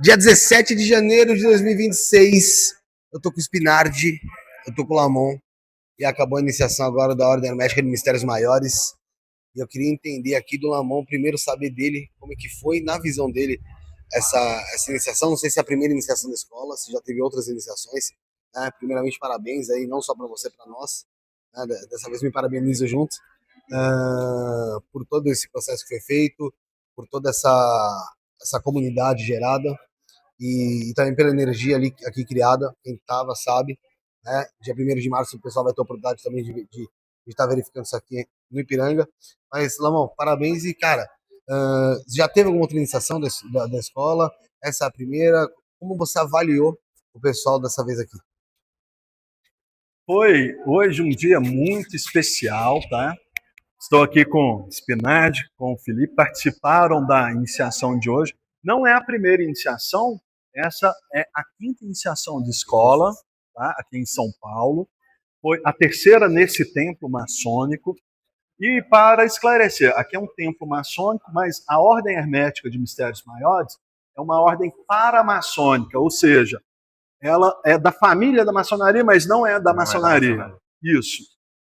Dia 17 de janeiro de 2026, eu tô com o Spinardi, eu tô com o Lamon, e acabou a iniciação agora da Ordem Hermética de Mistérios Maiores. E eu queria entender aqui do Lamon, primeiro saber dele, como é que foi, na visão dele, essa iniciação. Não sei se é a primeira iniciação da escola, se já teve outras iniciações. Né? Primeiramente, parabéns aí, não só para você, para nós. Né? Dessa vez me parabenizo junto por todo esse processo que foi feito, por toda essa comunidade gerada e também pela energia ali aqui criada, quem estava sabe, né? Dia 1º de março o pessoal vai ter a oportunidade também de estar verificando isso aqui no Ipiranga. Mas, Lamão, parabéns e, cara, já teve alguma outra iniciação da escola? Essa é a primeira. Como você avaliou o pessoal dessa vez aqui? Foi hoje um dia muito especial, tá? Estou aqui com o Spinardi, com o Felipe, participaram da iniciação de hoje. Não é a primeira iniciação, essa é a quinta iniciação de escola, tá? Aqui em São Paulo. Foi a terceira nesse templo maçônico. E para esclarecer, aqui é um templo maçônico, mas a Ordem Hermética de Mistérios Maiores é uma ordem paramaçônica, ou seja, ela é da família da maçonaria, mas não é da maçonaria. Isso.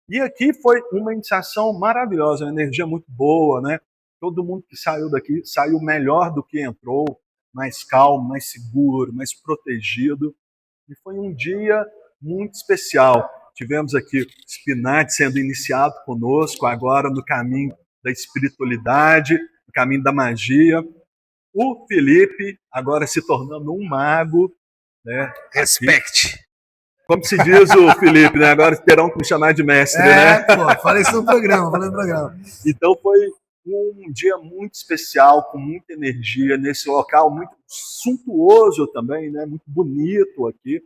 E aqui foi uma iniciação maravilhosa, uma energia muito boa, né? Todo mundo que saiu daqui saiu melhor do que entrou, mais calmo, mais seguro, mais protegido. E foi um dia muito especial. Tivemos aqui Spinardi sendo iniciado conosco, agora no caminho da espiritualidade, no caminho da magia. O Felipe, agora se tornando um mago, né? Respect. Como se diz o Felipe, né? Agora terão que me chamar de mestre, né? Pô, falei isso no programa, falei no programa. Então foi um dia muito especial, com muita energia nesse local, muito suntuoso também, né? Muito bonito aqui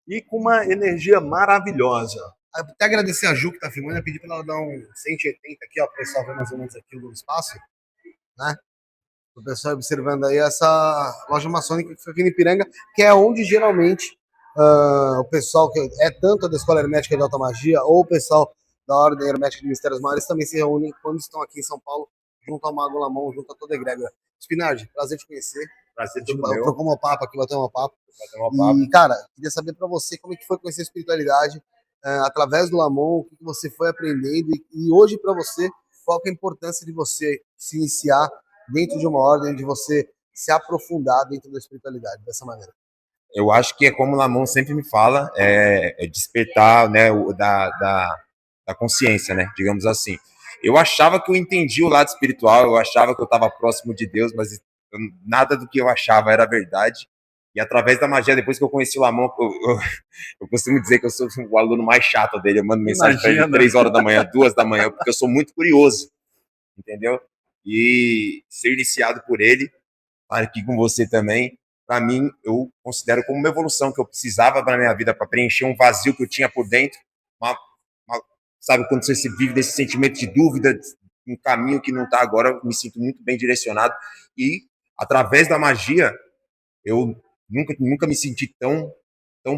e com uma energia maravilhosa. Até agradecer a Ju que tá filmando, eu pedi para ela dar um 180 aqui, ó, para o pessoal ver mais ou menos aqui o espaço, né? O pessoal observando aí essa loja maçônica que fica aqui em Ipiranga, que é onde geralmente o pessoal que é tanto da Escola Hermética de Alta Magia ou o pessoal da Ordem Hermética de Mistérios Maiores também se reúnem quando estão aqui em São Paulo, junto ao Mago Lamon, junto a toda a egrégora. Spinardi, prazer te conhecer. Prazer todo meu. Trocou uma papo aqui, bateu uma papo. E, cara, queria saber para você como é que foi conhecer a espiritualidade através do Lamon, o que você foi aprendendo e hoje para você, qual que é a importância de você se iniciar dentro de uma ordem, de você se aprofundar dentro da espiritualidade dessa maneira? Eu acho que é como o Lamon sempre me fala, é despertar, né, da consciência, né, digamos assim. Eu achava que eu entendia o lado espiritual, eu achava que eu estava próximo de Deus, mas nada do que eu achava era verdade. E através da magia, depois que eu conheci o Lamon, eu costumo dizer que eu sou o aluno mais chato dele. Eu mando mensagem para ele 3 horas da manhã, 2 da manhã, porque eu sou muito curioso, entendeu? E ser iniciado por ele, estar aqui com você também, para mim, eu considero como uma evolução que eu precisava para minha vida, para preencher um vazio que eu tinha por dentro. Sabe, quando você se vive desse sentimento de dúvida, um caminho que não está agora, eu me sinto muito bem direcionado. E, através da magia, eu nunca me senti tão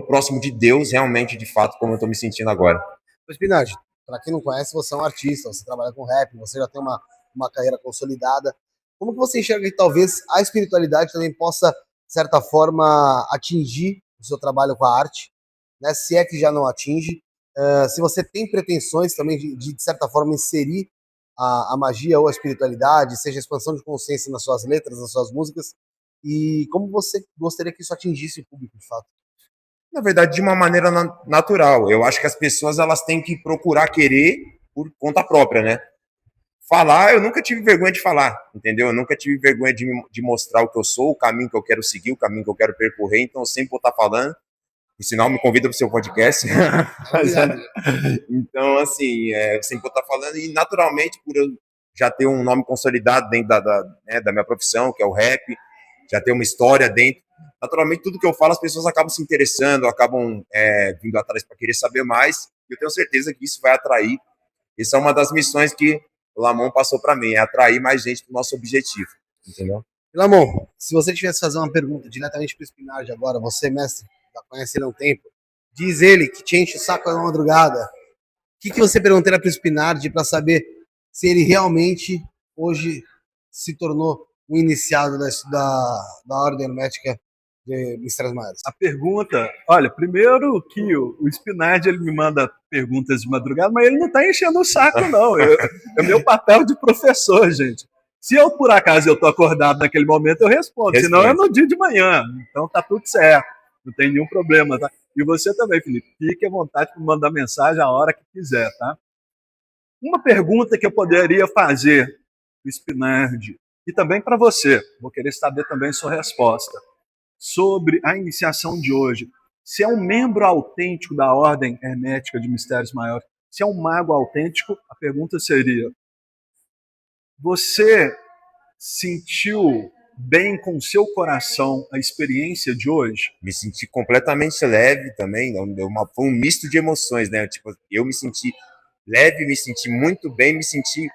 próximo de Deus, realmente, de fato, como eu estou me sentindo agora. Spinardi, para quem não conhece, você é um artista, você trabalha com rap, você já tem uma carreira consolidada. Como que você enxerga que talvez a espiritualidade também possa, de certa forma, atingir o seu trabalho com a arte, né? Se é que já não atinge, se você tem pretensões também de certa forma, inserir a magia ou a espiritualidade, seja a expansão de consciência nas suas letras, nas suas músicas, e como você gostaria que isso atingisse o público, de fato? Na verdade, de uma maneira natural. Eu acho que as pessoas elas têm que procurar querer por conta própria, né? Falar, eu nunca tive vergonha de falar, entendeu? Eu nunca tive vergonha de mostrar o que eu sou, o caminho que eu quero seguir, o caminho que eu quero percorrer, então eu sempre vou estar falando. Por sinal, me convida para o seu podcast. Então, assim, eu sempre vou estar falando e, naturalmente, por eu já ter um nome consolidado dentro da minha profissão, que é o rap, já ter uma história dentro, naturalmente, tudo que eu falo, as pessoas acabam se interessando, acabam vindo atrás para querer saber mais, e eu tenho certeza que isso vai atrair. Essa é uma das missões que o Lamon passou para mim, é atrair mais gente para o nosso objetivo, entendeu? Lamon, se você tivesse que fazer uma pergunta diretamente para o Spinardi agora, você, mestre, já conhece ele há um tempo, diz ele que te enche o saco na madrugada, o que você perguntaria para o Spinardi para saber se ele realmente hoje se tornou um iniciado da Ordem Hermética de Mistérios Maiores? A pergunta, olha, primeiro que o Spinardi ele me manda perguntas de madrugada, mas ele não está enchendo o saco, não. É meu papel de professor, gente. Se eu, por acaso, eu estou acordado naquele momento, eu respondo. Senão é no dia de manhã. Então tá tudo certo. Não tem nenhum problema, tá? E você também, Felipe. Fique à vontade para mandar mensagem a hora que quiser, tá? Uma pergunta que eu poderia fazer para o Spinardi e também para você, vou querer saber também sua resposta, sobre a iniciação de hoje. Se é um membro autêntico da Ordem Hermética de Mistérios Maiores, se é um mago autêntico, a pergunta seria: você sentiu bem com o seu coração a experiência de hoje? Me senti completamente leve também, foi um misto de emoções, né? Tipo, eu me senti leve, me senti muito bem, me senti,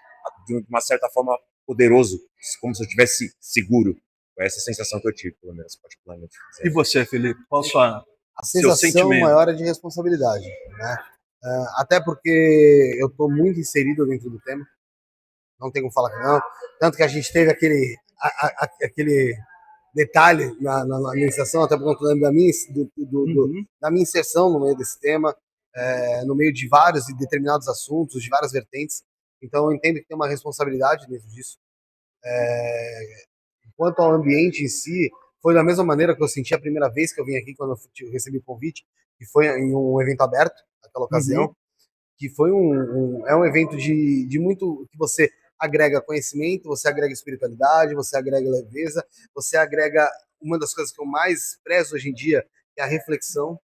de uma certa forma, poderoso, como se eu estivesse seguro. Foi essa sensação que eu tive, pelo menos, particularmente. E você, Felipe? Qual a sensação maior é de responsabilidade, né? Até porque eu estou muito inserido dentro do tema, não tem como falar que não. Tanto que a gente teve aquele detalhe na iniciação, até por conta da minha, da minha inserção no meio desse tema, no meio de vários e determinados assuntos, de várias vertentes. Então eu entendo que tem uma responsabilidade dentro disso. Quanto ao ambiente em si, foi da mesma maneira que eu senti a primeira vez que eu vim aqui, quando eu recebi o convite, que foi em um evento aberto, naquela ocasião, que foi é um evento de muito, que você agrega conhecimento, você agrega espiritualidade, você agrega leveza, você agrega uma das coisas que eu mais prezo hoje em dia, que é a reflexão.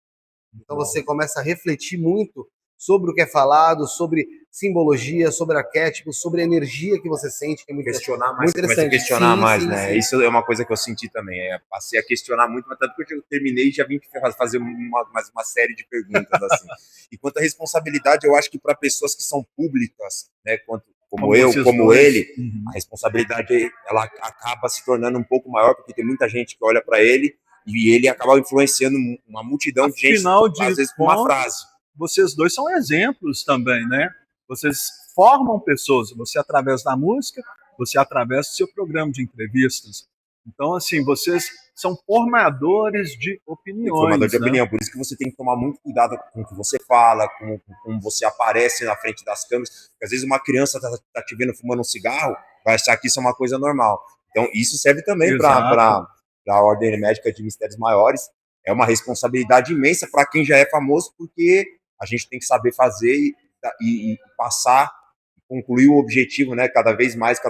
Então você começa a refletir muito sobre o que é falado, sobre simbologia, sobre arquétipos, sobre a energia que você sente, que é muito questionar mais, muito interessante. Começa a questionar mais, né? Isso é uma coisa que eu senti também. Passei a questionar muito, mas tanto que eu terminei e já vim fazer uma série de perguntas assim. E quanto à responsabilidade, eu acho que para pessoas que são públicas, né, como eu, como ele, a responsabilidade ela acaba se tornando um pouco maior, porque tem muita gente que olha para ele e ele acaba influenciando uma multidão de gente, às vezes com uma frase. Vocês dois são exemplos também, né? Vocês formam pessoas, você através da música, você através do seu programa de entrevistas. Então, assim, vocês são formadores de opiniões. Formador de opinião, por isso que você tem que tomar muito cuidado com o que você fala, com como você aparece na frente das câmeras. Porque às vezes uma criança tá te vendo fumando um cigarro, vai achar que isso é uma coisa normal. Então, isso serve também para a Ordem Hermética de Mistérios Maiores. É uma responsabilidade imensa para quem já é famoso, porque a gente tem que saber fazer e passar, concluir o objetivo, né, cada vez mais,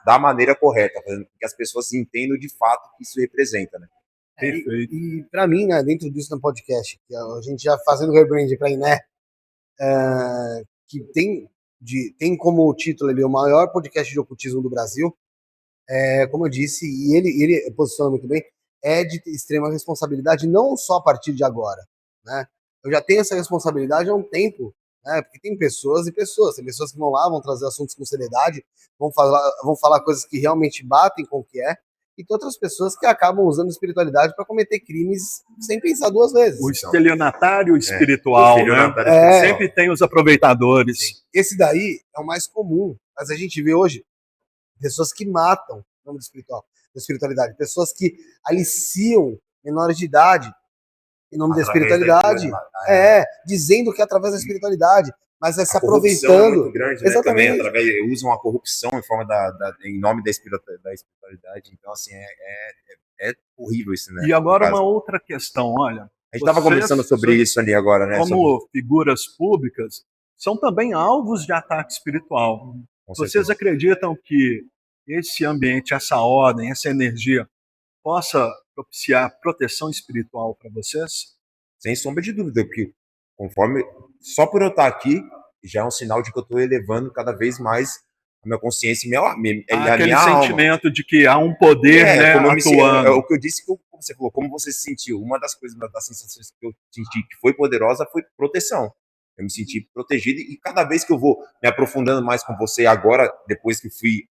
da maneira correta, fazendo com que as pessoas entendam de fato o que isso representa, né? Perfeito. E para mim, né, dentro disso no podcast, que a gente já fazendo rebrand para Iné, que tem como título ali o maior podcast de ocultismo do Brasil, como eu disse, e ele posiciona muito bem, é de extrema responsabilidade, não só a partir de agora, né? Eu já tenho essa responsabilidade há um tempo, né? Porque tem pessoas e pessoas, tem pessoas que vão lá, vão trazer assuntos com seriedade, vão falar coisas que realmente batem com o que é, e tem outras pessoas que acabam usando espiritualidade para cometer crimes sem pensar duas vezes. O estelionatário espiritual, né? Sempre tem os aproveitadores. Sim. Esse daí é o mais comum, mas a gente vê hoje pessoas que matam em nome da espiritualidade, pessoas que aliciam menores de idade em nome da espiritualidade, dizendo que é através da espiritualidade, mas é se aproveitando. É muito grande, né? Também usam a corrupção em forma em nome da espiritualidade. Então, assim, é horrível isso, né? E agora uma outra questão, olha. A gente estava conversando sobre isso ali agora, né? Como figuras públicas, são também alvos de ataque espiritual. Vocês acreditam que esse ambiente, essa ordem, essa energia possa propiciar proteção espiritual para vocês? Sem sombra de dúvida, porque só por eu estar aqui, já é um sinal de que eu estou elevando cada vez mais a minha consciência e aquele sentimento de que há um poder, né, atuando. O que eu disse, como você falou, como você se sentiu. Uma das coisas, das sensações que eu senti que foi poderosa foi proteção. Eu me senti protegido e cada vez que eu vou me aprofundando mais com você agora, depois que fui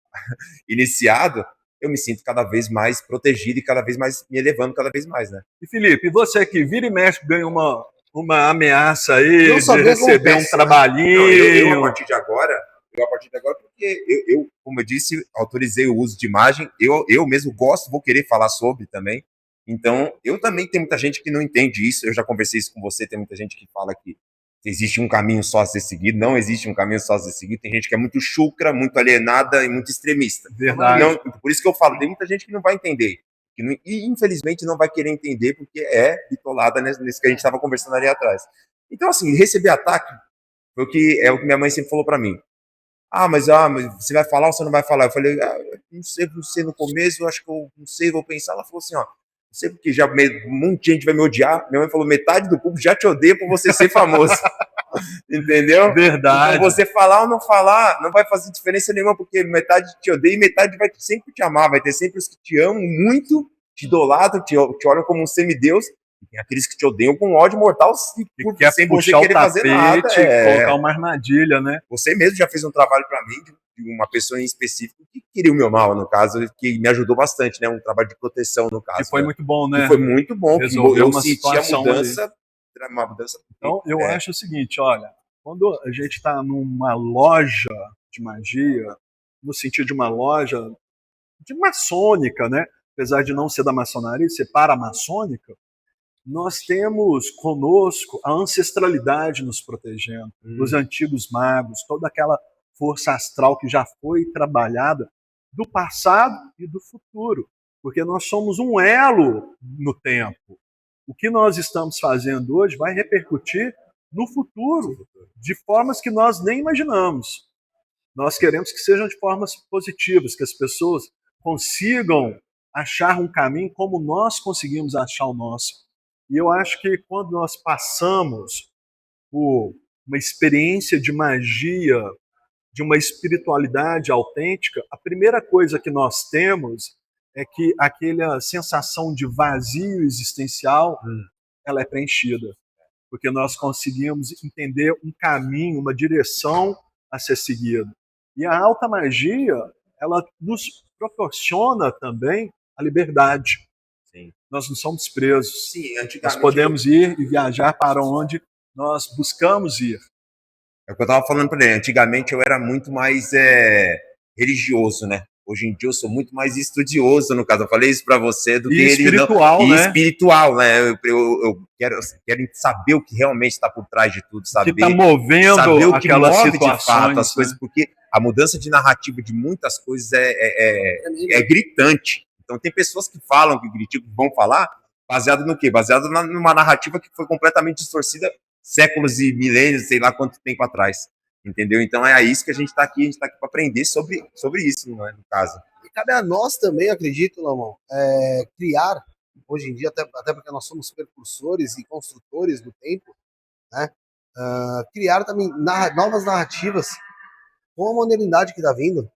iniciado, eu me sinto cada vez mais protegido e cada vez mais me elevando cada vez mais, né? E Felipe, você que vira e mexe ganha uma ameaça aí de receber um trabalhinho. A partir de agora, mudou a partir de agora, porque como eu disse, autorizei o uso de imagem, eu mesmo gosto, vou querer falar sobre também. Então, eu também tenho muita gente que não entende isso, eu já conversei isso com você, tem muita gente que fala que existe um caminho só a ser seguido, não existe um caminho só a ser seguido, tem gente que é muito chucra, muito alienada e muito extremista. Verdade. Não, por isso que eu falo, tem muita gente que não vai entender, e infelizmente não vai querer entender, porque é bitolada nesse que a gente estava conversando ali atrás. Então, assim, receber ataque foi o que minha mãe sempre falou para mim. Mas você vai falar ou você não vai falar? Eu falei, não sei no começo, eu acho que eu não sei, vou pensar. Ela falou assim, não sei porque um monte de gente vai me odiar. Minha mãe falou, metade do público já te odeia por você ser famoso. Entendeu? Verdade. Então você falar ou não falar não vai fazer diferença nenhuma, porque metade te odeia e metade vai sempre te amar. Vai ter sempre os que te amam muito, te idolatram, te olham como um semideus. E tem aqueles que te odeiam com ódio mortal sem você querer fazer nada. Colocar uma armadilha, né? Você mesmo já fez um trabalho para mim, de uma pessoa em específico que queria o meu mal, no caso, que me ajudou bastante, né? Um trabalho de proteção, no caso. Que foi muito bom, né? Que foi muito bom, que eu senti uma mudança. Então, eu acho o seguinte, olha, quando a gente está numa loja de magia, no sentido de uma loja de maçônica, né? Apesar de não ser da maçonaria, ser paramaçônica, nós temos conosco a ancestralidade nos protegendo, os antigos magos, toda aquela força astral que já foi trabalhada do passado e do futuro, porque nós somos um elo no tempo. O que nós estamos fazendo hoje vai repercutir no futuro de formas que nós nem imaginamos. Nós queremos que sejam de formas positivas, que as pessoas consigam achar um caminho como nós conseguimos achar o nosso. E eu acho que quando nós passamos por uma experiência de magia, de uma espiritualidade autêntica, a primeira coisa que nós temos é que aquela sensação de vazio existencial, ela é preenchida. Porque nós conseguimos entender um caminho, uma direção a ser seguida. E a alta magia, ela nos proporciona também a liberdade. Sim. Nós não somos presos. Sim, nós podemos ir e viajar para onde nós buscamos ir. É o que eu estava falando para ele. Antigamente eu era muito mais religioso, né? Hoje em dia eu sou muito mais estudioso, no caso. Eu falei isso para você do que espiritual, ele. Né? E espiritual, né? Eu quero saber o que realmente está por trás de tudo, saber, que está movendo saber o que move de fato as coisas, porque a mudança de narrativa de muitas coisas é gritante. Então tem pessoas que falam, que vão falar, baseado no quê? Baseado numa narrativa que foi completamente distorcida séculos e milênios, sei lá quanto tempo atrás. Entendeu? Então é isso que a gente está aqui para aprender sobre isso, no caso. E cabe a nós também, acredito, Lamão, criar, hoje em dia, até porque nós somos precursores e construtores do tempo, né? Criar também novas narrativas com a modernidade que está vindo,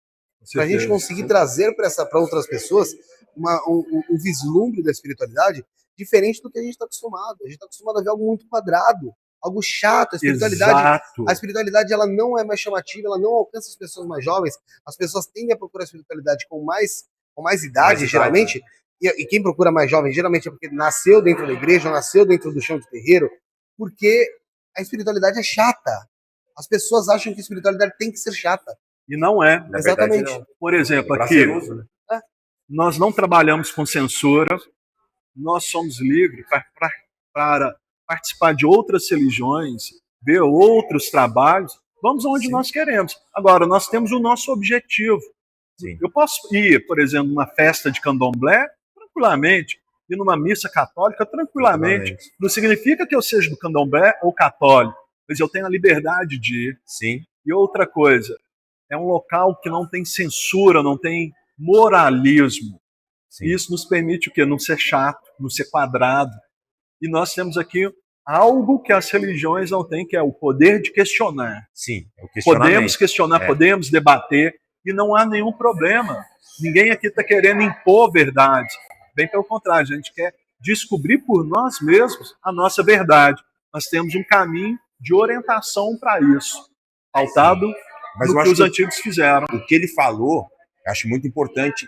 para a gente conseguir trazer para outras pessoas um vislumbre da espiritualidade diferente do que a gente está acostumado. A gente está acostumado a ver algo muito quadrado, algo chato. A espiritualidade ela não é mais chamativa, ela não alcança as pessoas mais jovens. As pessoas tendem a procurar a espiritualidade com mais idade, geralmente. E quem procura mais jovem, geralmente é porque nasceu dentro da igreja, nasceu dentro do chão de terreiro, porque a espiritualidade é chata. As pessoas acham que a espiritualidade tem que ser chata. E não é. Exatamente. Verdade, não. Por exemplo, aqui, nós não trabalhamos com censura, nós somos livres para participar de outras religiões, ver outros trabalhos, vamos onde nós queremos. Agora, nós temos o nosso objetivo. Sim. Eu posso ir, por exemplo, numa festa de candomblé, tranquilamente, ir numa missa católica, tranquilamente. Não significa que eu seja do candomblé ou católico, mas eu tenho a liberdade de ir. Sim. E outra coisa, é um local que não tem censura, não tem moralismo. Sim. Isso nos permite o quê? Não ser chato, não ser quadrado. E nós temos aqui algo que as religiões não têm, que é o poder de questionar. Sim, podemos questionar, podemos debater, e não há nenhum problema. Ninguém aqui está querendo impor verdade. Bem pelo contrário, a gente quer descobrir por nós mesmos a nossa verdade. Nós temos um caminho de orientação para isso, pautado no que os antigos fizeram. O que ele falou, eu acho muito importante,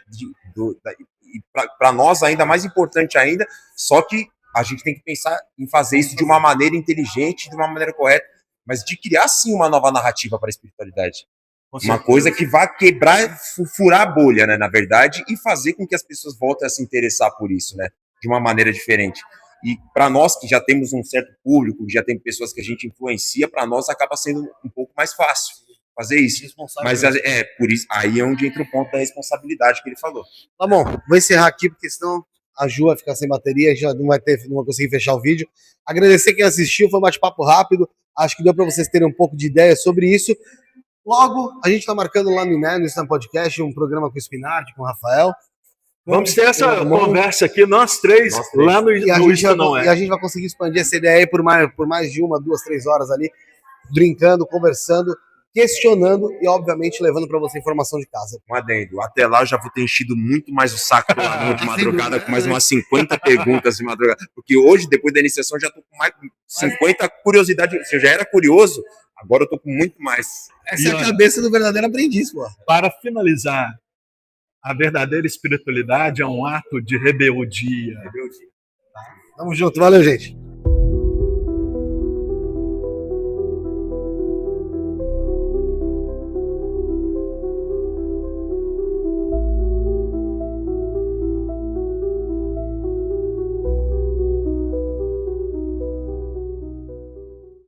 para nós ainda mais importante ainda, só que a gente tem que pensar em fazer isso de uma maneira inteligente, de uma maneira correta, mas de criar sim uma nova narrativa para a espiritualidade. Uma coisa que vai quebrar, furar a bolha, né, na verdade, e fazer com que as pessoas voltem a se interessar por isso, né, de uma maneira diferente. E para nós que já temos um certo público, que já tem pessoas que a gente influencia, para nós acaba sendo um pouco mais fácil fazer isso. Mas por isso, aí é onde entra o ponto da responsabilidade que ele falou. Tá bom, vou encerrar aqui, porque senão a Ju vai ficar sem bateria, já não vai conseguir fechar o vídeo. Agradecer quem assistiu, foi um bate-papo rápido. Acho que deu para vocês terem um pouco de ideia sobre isso. Logo, a gente está marcando lá no INE, no Instant Podcast, um programa com o Spinardi, com o Rafael. Vamos ter essa conversa aqui, nós três, lá no E a gente vai conseguir expandir essa ideia aí por mais de 1, 2, 3 horas ali, brincando, conversando, questionando e, obviamente, levando para você informação de casa. Um adendo. Até lá eu já vou ter enchido muito mais o saco do Lamon de madrugada, com mais umas 50 perguntas de madrugada. Porque hoje, depois da iniciação, já tô com mais 50 curiosidades. Se eu já era curioso, agora eu tô com muito mais. Essa é a cabeça do verdadeiro aprendiz, pô. Para finalizar, a verdadeira espiritualidade é um ato de rebeldia. Tamo junto, valeu, gente.